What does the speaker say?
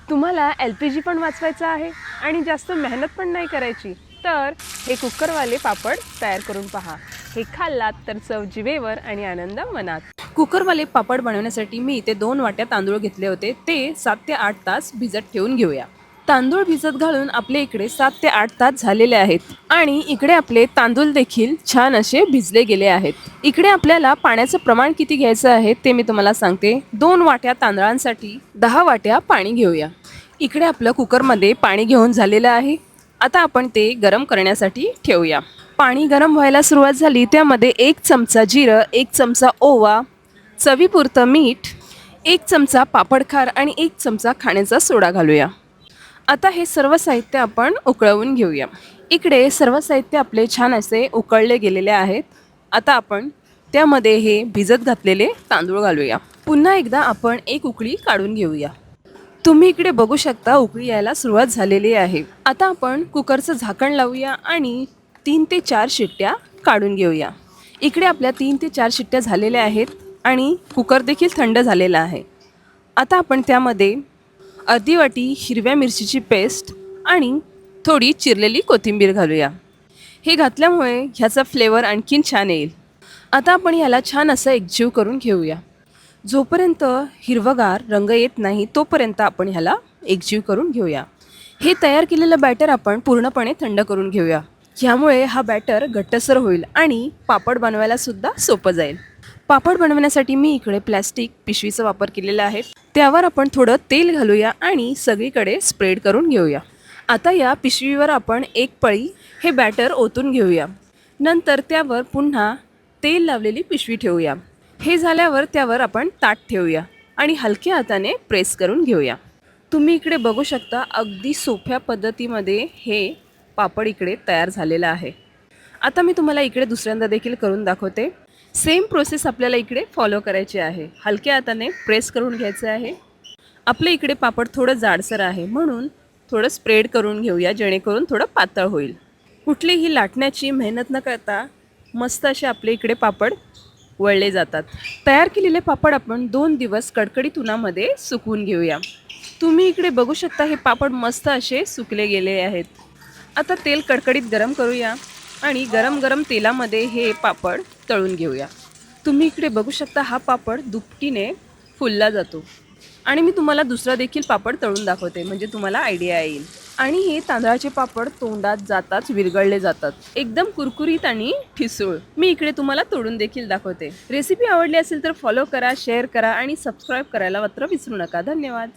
तुम्हाला LPG पण वाचवायचा आहे आणि जास्त मेहनत पण नाही करायची, तर हे कुकरवाले पापड तयार करून पहा. हे खाल्लात तर चव जिभेवर आणि आनंद मनात. कुकरवाले पापड बनवण्यासाठी मी इथे 2 वाट्या तांदूळ घेतले होते. ते 7 ते 8 तास भिजत ठेवून घेऊया. तांदूळ भिजत घालून आपले इकडे 7 ते 8 तास झालेले आहेत आणि इकडे आपले तांदूळ देखील छान असे भिजले गेले आहेत. इकडे आपल्याला पाण्याचं प्रमाण किती घ्यायचं आहे ते मी तुम्हाला सांगते. 2 वाट्या तांदळांसाठी 10 वाट्या पाणी घेऊया. इकडे आपलं कुकरमध्ये पाणी घेऊन झालेलं आहे. आता आपण ते गरम करण्यासाठी ठेवूया. पाणी गरम व्हायला सुरुवात झाली, त्यामध्ये 1 चमचा जिरं, 1 चमचा ओवा, चवीपुरतं मीठ, 1 चमचा पापडखार आणि 1 चमचा खाण्याचा सोडा घालूया. आता हे सर्व साहित्य आपण उकळवून घेऊया. इकडे सर्व साहित्य आपले छान असे उकळले गेलेले आहेत. आता आपण त्यामध्ये हे भिजत घातलेले तांदूळ घालूया. पुन्हा एकदा आपण एक उकळी काढून घेऊया. तुम्ही इकडे बघू शकता उकळी यायला सुरुवात झालेली आहे. आता आपण कुकरचं झाकण लावूया आणि 3 ते 4 शिट्ट्या काढून घेऊया. इकडे आपल्या 3 ते 4 शिट्ट्या झालेल्या आहेत आणि कुकर देखील थंड झालेला आहे. आता आपण त्यामध्ये अर्धी वाटी हिरव्या मिरचीची पेस्ट आणि थोडी चिरलेली कोथिंबीर घालूया. हे घातल्यामुळे ह्याचा फ्लेवर आणखीन छान येईल. आता आपण ह्याला छान असं एकजीव करून घेऊया. जोपर्यंत हिरवगार रंग येत नाही तोपर्यंत आपण ह्याला एकजीव करून घेऊया. हे तयार केलेलं बॅटर आपण पूर्णपणे थंड करून घेऊया. ह्यामुळे हा बॅटर घट्टसर होईल आणि पापड बनवायला सुद्धा सोपं जाईल. पापड बनवण्यासाठी मी इकडे प्लॅस्टिक पिशवीचा वापर केलेला आहे. त्यावर आपण थोडं तेल घालूया आणि सगळीकडे स्प्रेड करून घेऊया. आता या पिशवीवर आपण एक पळी हे बॅटर ओतून घेऊया. नंतर त्यावर पुन्हा तेल लावलेली पिशवी ठेवूया. हे झाल्यावर त्यावर आपण ताट ठेवूया आणि हलक्या हाताने प्रेस करून घेऊया. तुम्ही इकडे बघू शकता अगदी सोप्या पद्धतीमध्ये हे पापड इकडे तयार झालेलं आहे. आता मी तुम्हाला इकडे दुसऱ्यांदा देखील करून दाखवते. सेम प्रोसेस आपल्याला इकडे फॉलो करायची आहे. हलक्या हाताने प्रेस करून घ्यायचं आहे. आपले इकडे पापड थोडं जाडसर आहे म्हणून थोडं स्प्रेड करून घेऊया, जेणेकरून थोडं पातळ होईल. कुठलीही लाटण्याची मेहनत न करता मस्त असे आपले इकडे पापड वळले जातात. तयार केलेले पापड आपण 2 दिवस कडकडीत उन्हामध्ये सुकवून घेऊया. तुम्ही इकडे बघू शकता हे पापड मस्त असे सुकले गेले आहेत. आता तेल कडकडीत गरम करूया आणि गरम गरम तेलामध्ये हे पापड तळून घेऊया. तुम्ही इकडे बघू शकता हा पापड दुपटीने फुलला जातो आणि मी तुम्हाला दुसरा देखील पापड तळून दाखवते, म्हणजे तुम्हाला आयडिया येईल. आणि हे तांदळाचे पापड तोंडात जाताच विरघळले जातात, एकदम कुरकुरीत आणि ठिसूळ. मी इकडे तुम्हाला तोडून देखील दाखवते. रेसिपी आवडली असेल तर फॉलो करा, शेअर करा आणि सबस्क्राईब करायला मात्र विसरू नका. धन्यवाद.